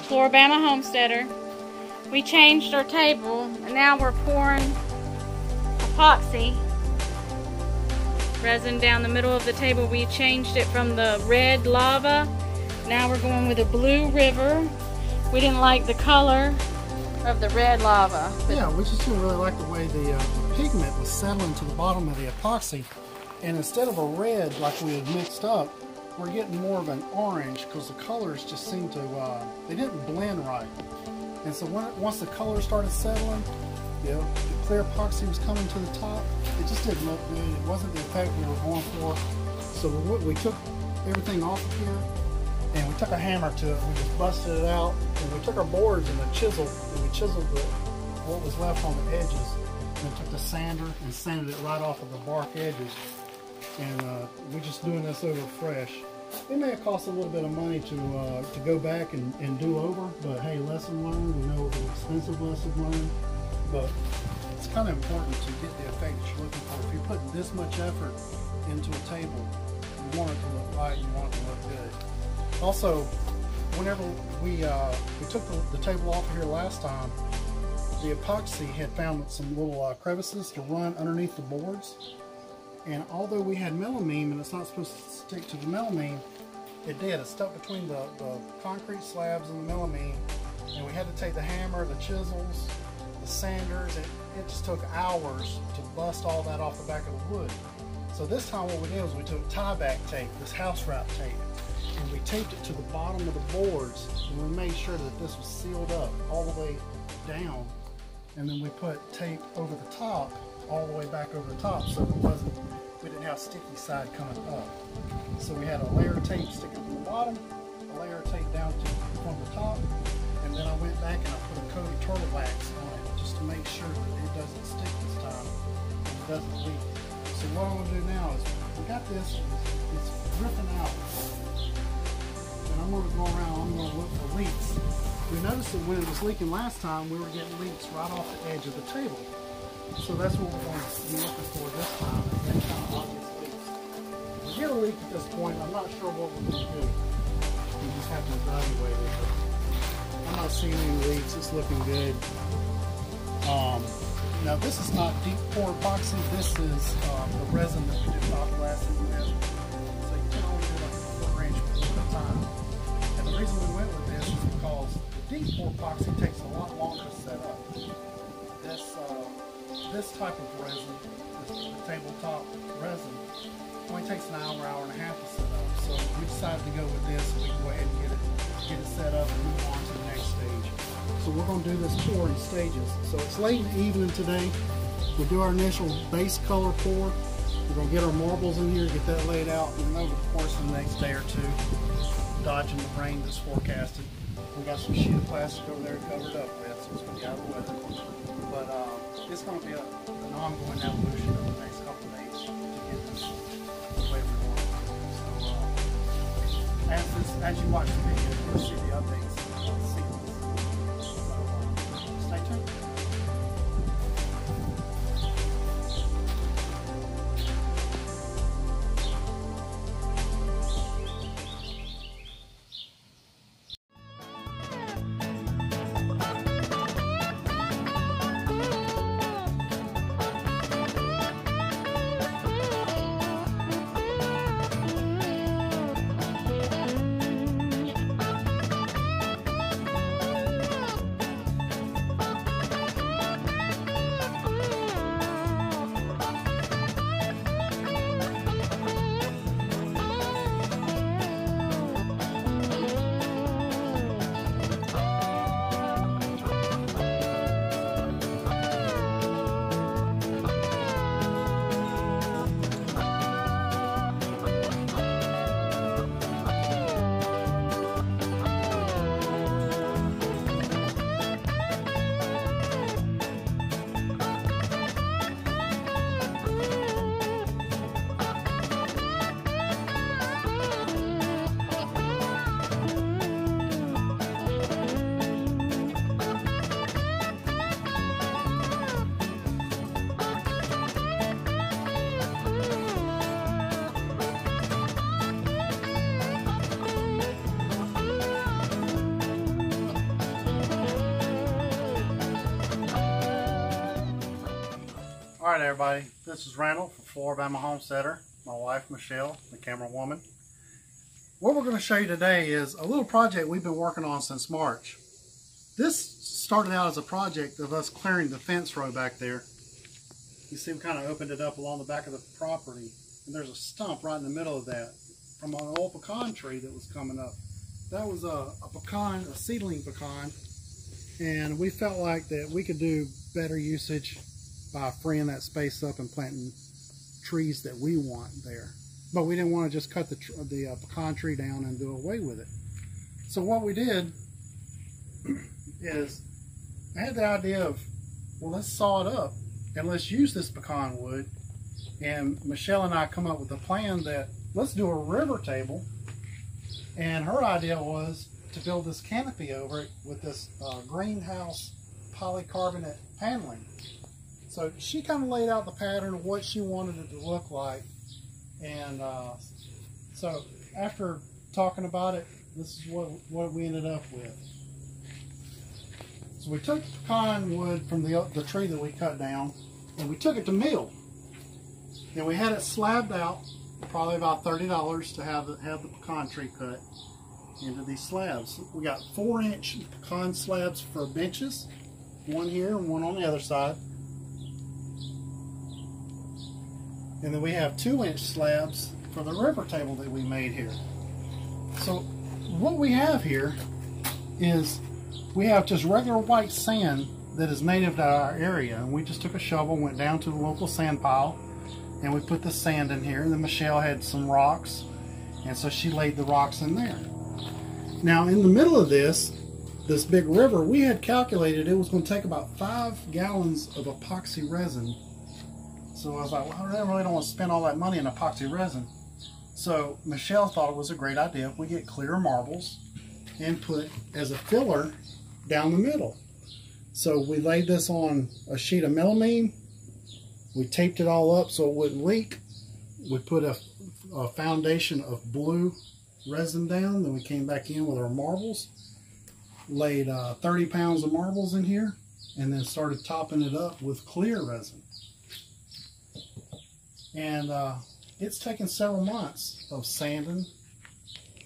Floribama Homesteader. We changed our table and now we're pouring epoxy resin down the middle of the table. We changed it from the red lava. Now we're going with a blue river. We didn't like the color of the red lava. Yeah, we just didn't really like the way the pigment was settling to the bottom of the epoxy. And instead of a red like we had mixed up, we're getting more of an orange because the colors just seemed to, they didn't blend right. And so once the color started settling, you know, the clear epoxy was coming to the top. It just didn't look good. It wasn't the effect we were going for. So we took everything off of here and we took a hammer to it. We just busted it out and we took our boards and a chisel and we chiseled what was left on the edges. And took the sander and sanded it right off of the bark edges. And we're just doing this over fresh. It may have cost a little bit of money to go back and do over, but hey, lesson learned. We know it's an expensive lesson learned, but it's kind of important to get the effect that you're looking for. If you're putting this much effort into a table, you want it to look right, you want it to look good. Also, whenever we took the table off here last time, the epoxy had found some little crevices to run underneath the boards. And although we had melamine, and it's not supposed to stick to the melamine, it did. It stuck between the concrete slabs and the melamine. And we had to take the hammer, the chisels, the sanders. It just took hours to bust all that off the back of the wood. So this time what we did was we took tie-back tape, this house wrap tape, and we taped it to the bottom of the boards. And we made sure that this was sealed up all the way down. And then we put tape over the top, all the way back over the top, so we didn't have sticky side coming up. So we had a layer of tape sticking from the bottom, a layer of tape down from the top, and then I went back and I put a coat of turtle wax on it just to make sure that it doesn't stick this time and it doesn't leak. So what I'm going to do now is we got this, it's dripping out, and I'm going to go around, I'm going to look for leaks. We noticed that when it was leaking last time, we were getting leaks right off the edge of the table. So that's what we're going to be looking for this time, any kind of obvious leaks. If we get a leak at this point, I'm not sure what we're going to do. We just have to evaluate it. But I'm not seeing any leaks, it's looking good. Now this is not deep pour epoxy, this is the resin that we did top blasting with. So you can only do like a 4 inch at a time. And the reason we went with this is because the deep pour epoxy takes a lot longer to set up. This type of resin, this tabletop resin, only takes an hour, hour and a half to set up. So we decided to go with this so we can go ahead and get it set up and move on to the next stage. So we're going to do this pour in stages. So it's late in the evening today. We'll do our initial base color pour. We're going to get our marbles in here, get that laid out, and then over the course of the next day or two, dodging the rain that's forecasted. We got some sheet of plastic over there covered up with, so it's going to be out of weather. But it's going to be an ongoing evolution over the next couple of days to get this the way we want it. So as you watch the video, you'll see the updates. So stay tuned. Alright everybody, this is Randall from Floribama Homesteader, my wife Michelle, the camera woman. What we're going to show you today is a little project we've been working on since March. This started out as a project of us clearing the fence row back there. You see we kind of opened it up along the back of the property, and there's a stump right in the middle of that from an old pecan tree that was coming up. That was a pecan, a seedling pecan, and we felt like that we could do better usage by freeing that space up and planting trees that we want there. But we didn't want to just cut the pecan tree down and do away with it. So what we did is I had the idea of, well, let's saw it up and let's use this pecan wood. And Michelle and I come up with a plan that let's do a river table. And her idea was to build this canopy over it with this greenhouse polycarbonate paneling. So she kind of laid out the pattern of what she wanted it to look like. And so after talking about it, this is what we ended up with. So we took pecan wood from the tree that we cut down, and we took it to mill. And we had it slabbed out, probably about $30 to have the pecan tree cut into these slabs. We got 4-inch pecan slabs for benches, one here and one on the other side. And then we have 2-inch slabs for the river table that we made here. So what we have here is we have just regular white sand that is native to our area. And we just took a shovel, went down to the local sand pile, and we put the sand in here. And then Michelle had some rocks, and so she laid the rocks in there. Now in the middle of this big river, we had calculated it was going to take about 5 gallons of epoxy resin. So I was like, well, I really don't want to spend all that money in epoxy resin. So Michelle thought it was a great idea if we get clear marbles and put as a filler down the middle. So we laid this on a sheet of melamine. We taped it all up so it wouldn't leak. We put a foundation of blue resin down. Then we came back in with our marbles. Laid 30 pounds of marbles in here. And then started topping it up with clear resin. And it's taken several months of sanding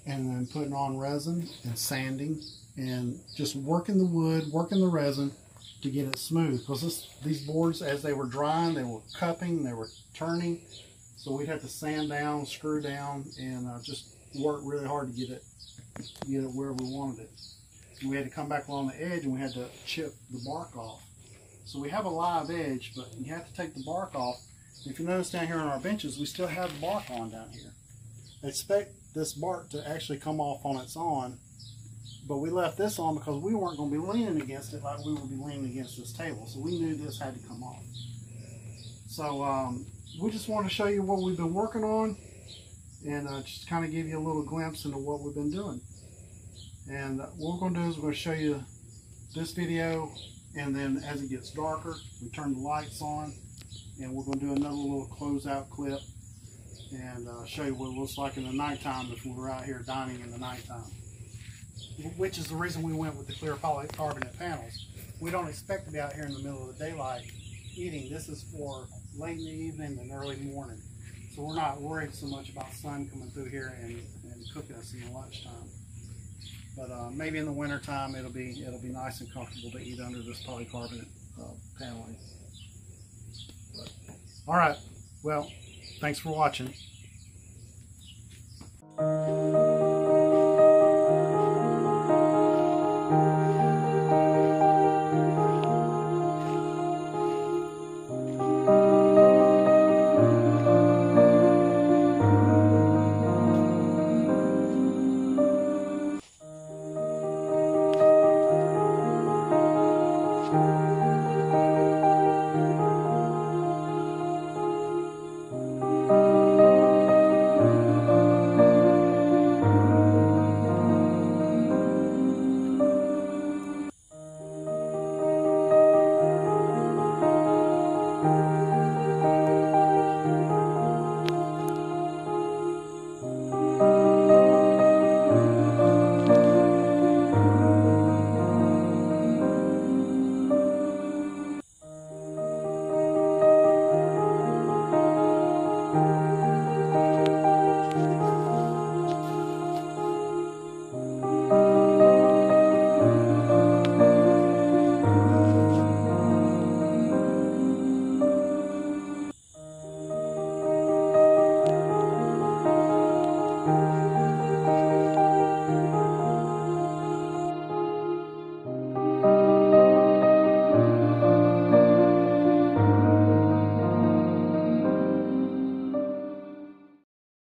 and then putting on resin and sanding and just working the wood, working the resin to get it smooth. Because these boards, as they were drying, they were cupping, they were turning. So we'd have to sand down, screw down, and just work really hard to get it where we wanted it. And we had to come back along the edge and we had to chip the bark off. So we have a live edge, but you have to take the bark off. If you notice down here on our benches, we still have bark on down here. I expect this bark to actually come off on its own, but we left this on because we weren't going to be leaning against it like we would be leaning against this table. So we knew this had to come off. So we just want to show you what we've been working on and just kind of give you a little glimpse into what we've been doing. And what we're going to do is we're going to show you this video, and then as it gets darker, we turn the lights on. And we're going to do another little closeout clip and show you what it looks like in the nighttime if we were out here dining in the nighttime. Which is the reason we went with the clear polycarbonate panels. We don't expect to be out here in the middle of the daylight eating. This is for late in the evening and early morning. So we're not worried so much about sun coming through here and cooking us in the lunchtime. But maybe in the wintertime it'll be nice and comfortable to eat under this polycarbonate paneling. All right, well, thanks for watching.